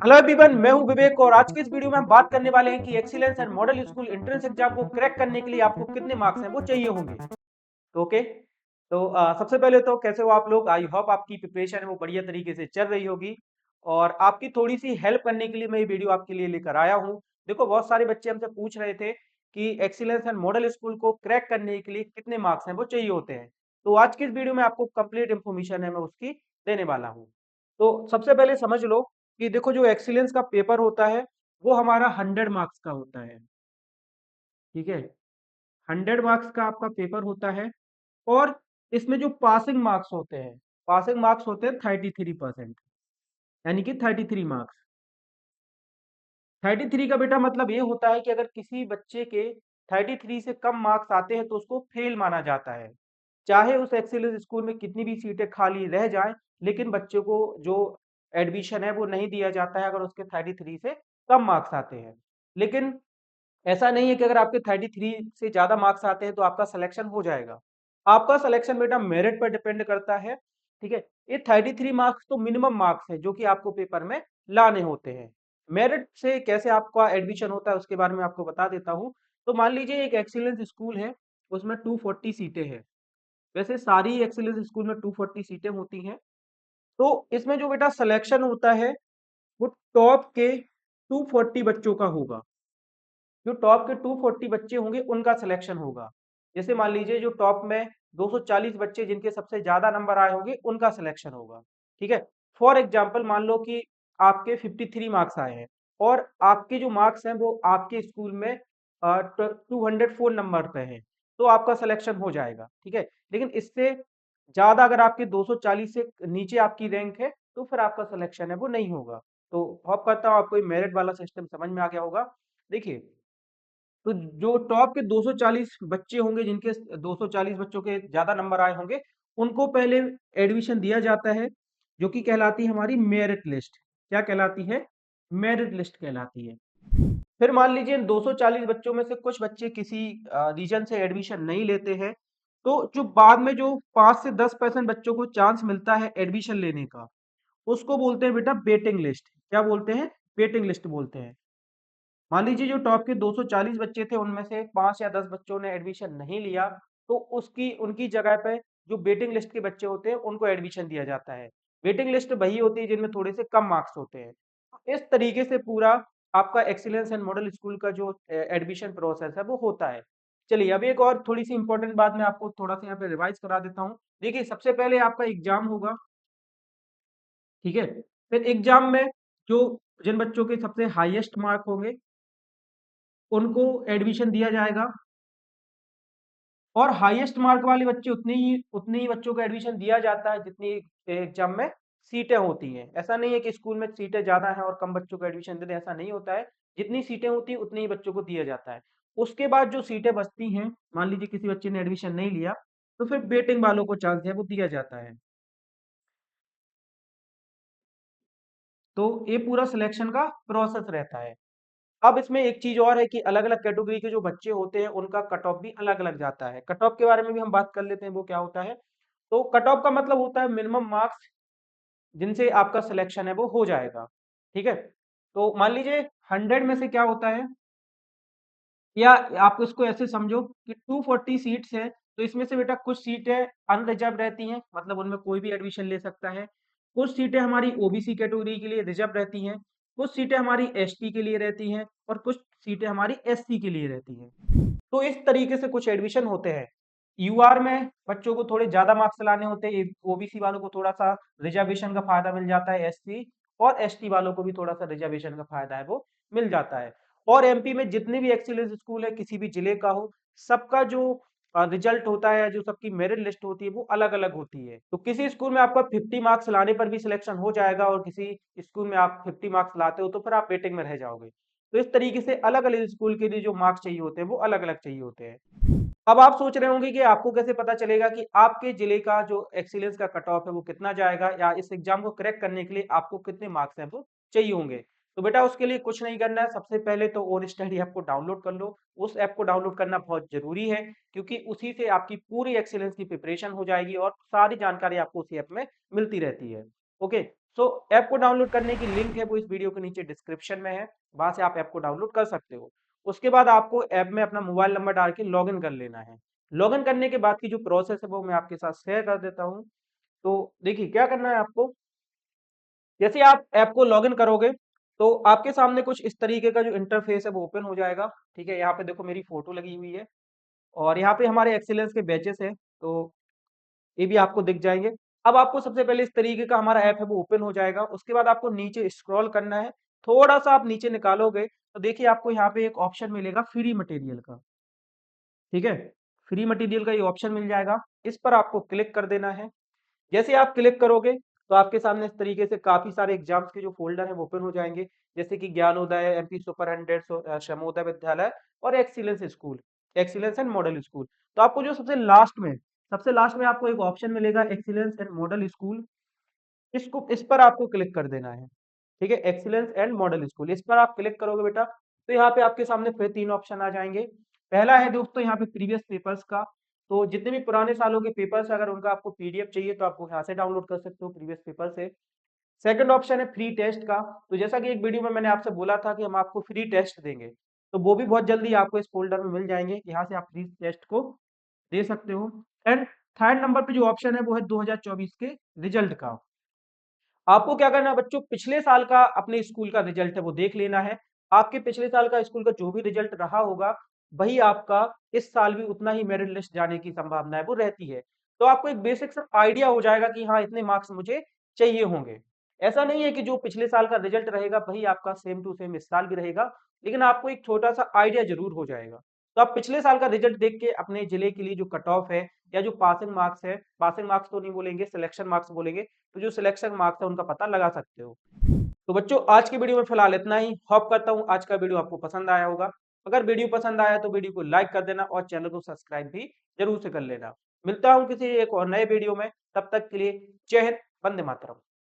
Hello everyone, मैं हूं विवेक और आज की इस वीडियो में हम बात करने वाले हैं कि excellence and model school entrance exam को क्रैक करने के लिए आपको कितने मार्क्स हैं वो चाहिए होंगे। तो ओके, तो सबसे पहले तो कैसे हो आप लोग। आई होप आपकी प्रिपरेशन है वो बढ़िया तरीके से चल रही होगी और आपकी थोड़ी सी हेल्प करने के लिए मैं ये वीडियो आपके लिए लेकर आया हूँ। देखो, बहुत सारे बच्चे हमसे पूछ रहे थे कि एक्सीलेंस एंड मॉडल स्कूल को क्रैक करने के लिए कितने मार्क्स हैं वो चाहिए होते हैं। तो आज की इस वीडियो में आपको कंप्लीट इंफॉर्मेशन है मैं उसकी देने वाला हूँ। तो सबसे पहले समझ लो कि देखो, जो एक्सीलेंस का पेपर होता है वो हमारा 100 मार्क्स का होता है। ठीक है, 100 मार्क्स का आपका पेपर होता है और इसमें जो पासिंग मार्क्स होते हैं 33%, यानी कि 33 मार्क्स। 33 का बेटा मतलब ये होता है कि अगर किसी बच्चे के 33 से कम मार्क्स आते हैं तो उसको फेल माना जाता है। चाहे उस एक्सीलेंस स्कूल में कितनी भी सीटें खाली रह जाएं, लेकिन बच्चे को जो एडमिशन है वो नहीं दिया जाता है अगर उसके 33 से कम मार्क्स आते हैं। लेकिन ऐसा नहीं है कि अगर आपके 33 से ज्यादा मार्क्स आते हैं तो आपका सिलेक्शन हो जाएगा। आपका सिलेक्शन बेटा मेरिट पर डिपेंड करता है। ठीक है, ये 33 मार्क्स तो मिनिमम मार्क्स है जो कि आपको पेपर में लाने होते हैं। मेरिट से कैसे आपका एडमिशन होता है उसके बारे में आपको बता देता हूँ। तो मान लीजिए एक एक्सीलेंस स्कूल है, उसमें 240 सीटें हैं। वैसे सारी एक्सीलेंस स्कूल में 240 सीटें होती हैं। तो इसमें जो बेटा सिलेक्शन होता है वो टॉप के 240 बच्चों का होगा। जो टॉप के 240 बच्चे होंगे उनका सिलेक्शन होगा। जैसे मान लीजिए जो टॉप में 240 बच्चे जिनके सबसे ज्यादा नंबर आए होंगे उनका सिलेक्शन होगा। ठीक है, फॉर एग्जाम्पल मान लो कि आपके 53 मार्क्स आए हैं और आपके जो मार्क्स हैं वो आपके स्कूल में 204 नंबर पे है, तो आपका सिलेक्शन हो जाएगा। ठीक है, लेकिन इससे ज्यादा अगर आपके 240 से नीचे आपकी रैंक है तो फिर आपका सिलेक्शन है वो नहीं होगा। तो होप करता हूँ आपको ये मेरिट वाला सिस्टम समझ में आ गया होगा। देखिए, तो जो टॉप के 240 बच्चे होंगे जिनके 240 बच्चों के ज्यादा नंबर आए होंगे उनको पहले एडमिशन दिया जाता है, जो कि कहलाती है हमारी मेरिट लिस्ट। क्या कहलाती है? मेरिट लिस्ट कहलाती है। फिर मान लीजिए इन 240 बच्चों में से कुछ बच्चे किसी रीजन से एडमिशन नहीं लेते हैं, तो जो बाद में जो 5 से 10% बच्चों को चांस मिलता है एडमिशन लेने का, उसको बोलते हैं बेटा वेटिंग लिस्ट। क्या बोलते हैं? वेटिंग लिस्ट बोलते हैं। मान लीजिए जो टॉप के 240 बच्चे थे उनमें से 5 या 10 बच्चों ने एडमिशन नहीं लिया, तो उसकी उनकी जगह पे जो वेटिंग लिस्ट के बच्चे होते हैं उनको एडमिशन दिया जाता है। वेटिंग लिस्ट वही होती है जिनमें थोड़े से कम मार्क्स होते हैं। तो इस तरीके से पूरा आपका एक्सीलेंस एंड मॉडल स्कूल का जो एडमिशन प्रोसेस है वो होता है। चलिए, अब एक और थोड़ी सी इंपॉर्टेंट बात मैं आपको थोड़ा सा यहाँ पे रिवाइज करा देता हूँ। देखिए, सबसे पहले आपका एग्जाम होगा। ठीक है, फिर एग्जाम में जो जिन बच्चों के सबसे हाईएस्ट मार्क होंगे उनको एडमिशन दिया जाएगा और हाईएस्ट मार्क वाले बच्चे उतने ही बच्चों को एडमिशन दिया जाता है जितनी एग्जाम में सीटें होती हैं। ऐसा नहीं है कि स्कूल में सीटें ज्यादा हैं और कम बच्चों को एडमिशन दे दें, ऐसा नहीं होता है। जितनी सीटें होती हैं उतने ही बच्चों को दिया जाता है। उसके बाद जो सीटें बचती हैं, मान लीजिए किसी बच्चे ने एडमिशन नहीं लिया, तो फिर वेटिंग वालों को चांस है वो दिया जाता है। तो ये पूरा सिलेक्शन का प्रोसेस रहता है। अब इसमें एक चीज और है कि अलग अलग कैटेगरी के जो बच्चे होते हैं उनका कट ऑफ भी अलग अलग जाता है। कट ऑफ के बारे में भी हम बात कर लेते हैं, वो क्या होता है। तो कट ऑफ का मतलब होता है मिनिमम मार्क्स जिनसे आपका सिलेक्शन है वो हो जाएगा। ठीक है, तो मान लीजिए 100 में से क्या होता है, या आप इसको ऐसे समझो कि 240 सीट्स है, तो इसमें से बेटा कुछ सीटें अनरिजर्व रहती हैं, मतलब उनमें कोई भी एडमिशन ले सकता है। कुछ सीटें हमारी ओबीसी कैटेगरी के लिए रिजर्व रहती हैं, कुछ सीटें हमारी एसटी के लिए रहती हैं और कुछ सीटें हमारी एससी के लिए रहती हैं। तो इस तरीके से कुछ एडमिशन होते हैं। यूआर में बच्चों को थोड़े ज्यादा मार्क्स लाने होते हैं, ओबीसी वालों को थोड़ा सा रिजर्वेशन का फायदा मिल जाता है, एससी और एसटी वालों को भी थोड़ा सा रिजर्वेशन का फायदा है वो मिल जाता है। और एमपी में जितने भी एक्सीलेंस स्कूल है किसी भी जिले का हो, सबका जो रिजल्ट होता है, जो सबकी मेरिट लिस्ट होती है वो अलग अलग होती है। तो किसी स्कूल में आपका 50 मार्क्स लाने पर भी सिलेक्शन हो जाएगा और किसी स्कूल में आप 50 मार्क्स लाते हो तो फिर आप वेटिंग में रह जाओगे। तो इस तरीके से अलग अलग स्कूल के लिए जो मार्क्स चाहिए होते हैं वो अलग अलग चाहिए होते हैं। अब आप सोच रहे होंगे कि आपको कैसे पता चलेगा कि आपके जिले का जो एक्सीलेंस का कट ऑफ है वो कितना जाएगा, या इस एग्जाम को क्रैक करने के लिए आपको कितने मार्क्स हैं वो चाहिए होंगे। तो बेटा उसके लिए कुछ नहीं करना है, सबसे पहले तो ओन स्टडी ऐप को डाउनलोड कर लो। उस ऐप को डाउनलोड करना बहुत जरूरी है क्योंकि उसी से आपकी पूरी एक्सीलेंस की प्रिपरेशन हो जाएगी और सारी जानकारी आपको उसी ऐप में मिलती रहती है। ओके, तो ऐप को डाउनलोड करने की लिंक है वो इस वीडियो के नीचे डिस्क्रिप्शन में है, वहां से आप ऐप को डाउनलोड कर सकते हो। उसके बाद आपको ऐप में अपना मोबाइल नंबर डाल के लॉगिन कर लेना है। लॉगिन करने के बाद की जो प्रोसेस है वो मैं आपके साथ शेयर कर देता हूँ। तो देखिए क्या करना है आपको, जैसे आप ऐप को लॉगिन करोगे तो आपके सामने कुछ इस तरीके का जो इंटरफेस है वो ओपन हो जाएगा। ठीक है, यहाँ पे देखो मेरी फोटो लगी हुई है और यहाँ पे हमारे एक्सीलेंस के बैचेस हैं, तो ये भी आपको दिख जाएंगे। अब आपको सबसे पहले इस तरीके का हमारा ऐप है वो ओपन हो जाएगा। उसके बाद आपको नीचे स्क्रॉल करना है, थोड़ा सा आप नीचे निकालोगे तो देखिए आपको यहाँ पे एक ऑप्शन मिलेगा फ्री मटेरियल का। ठीक है, फ्री मटेरियल का ये ऑप्शन मिल जाएगा, इस पर आपको क्लिक कर देना है। जैसे आप क्लिक करोगे तो आपके सामने इस तरीके से काफी सारे एग्जाम्स के जो फोल्डर है वो ओपन हो जाएंगे, जैसे कि ज्ञानोदय, एमपी सुपर 100, श्रमोदय विद्यालय और excellence school, excellence and model school. तो आपको जो सबसे लास्ट में आपको एक ऑप्शन मिलेगा एक्सीलेंस एंड मॉडल स्कूल, इसको इस पर आपको क्लिक कर देना है। ठीक है, एक्सीलेंस एंड मॉडल स्कूल, इस पर आप क्लिक करोगे बेटा तो यहाँ पे आपके सामने फिर 3 ऑप्शन आ जाएंगे। पहला है दोस्तों यहाँ पे प्रीवियस पेपर्स का, तो जितने भी पुराने सालों के पेपर्स अगर उनका आपको पीडीएफ चाहिए तो आपको यहाँ से डाउनलोड कर सकते हो प्रीवियस पेपर से। सेकंड ऑप्शन है फ्री टेस्ट का, तो जैसा कि एक वीडियो में मैंने आपसे बोला था कि हम आपको फ्री टेस्ट देंगे, तो वो भी बहुत जल्दी आपको इस फोल्डर में मिल जाएंगे, यहाँ से आप फ्री टेस्ट को दे सकते हो। एंड थर्ड नंबर पे जो ऑप्शन है वो है 2024 के रिजल्ट का। आपको क्या करना है बच्चों, पिछले साल का अपने स्कूल का रिजल्ट है वो देख लेना है। आपके पिछले साल का स्कूल का जो भी रिजल्ट रहा होगा वही आपका इस साल भी उतना ही मेरिट लिस्ट जाने की संभावना है वो रहती है। तो आपको एक बेसिक सा आइडिया हो जाएगा कि हाँ इतने मार्क्स मुझे चाहिए होंगे। ऐसा नहीं है कि जो पिछले साल का रिजल्ट रहेगा वही आपका सेम टू सेम इस साल भी रहेगा, लेकिन आपको एक छोटा सा आइडिया जरूर हो जाएगा। तो आप पिछले साल का रिजल्ट देख के अपने जिले के लिए जो कट ऑफ है या जो पासिंग मार्क्स है, पासिंग मार्क्स तो नहीं बोलेंगे, सिलेक्शन मार्क्स बोलेंगे, तो जो सिलेक्शन मार्क्स है उनका पता लगा सकते हो। तो बच्चों आज की वीडियो में फिलहाल इतना ही, होप करता हूँ आज का वीडियो आपको पसंद आया होगा। अगर वीडियो पसंद आया तो वीडियो को लाइक कर देना और चैनल को सब्सक्राइब भी जरूर से कर लेना। मिलता हूँ किसी एक और नए वीडियो में, तब तक के लिए जय हिंद, वंदे मातरम।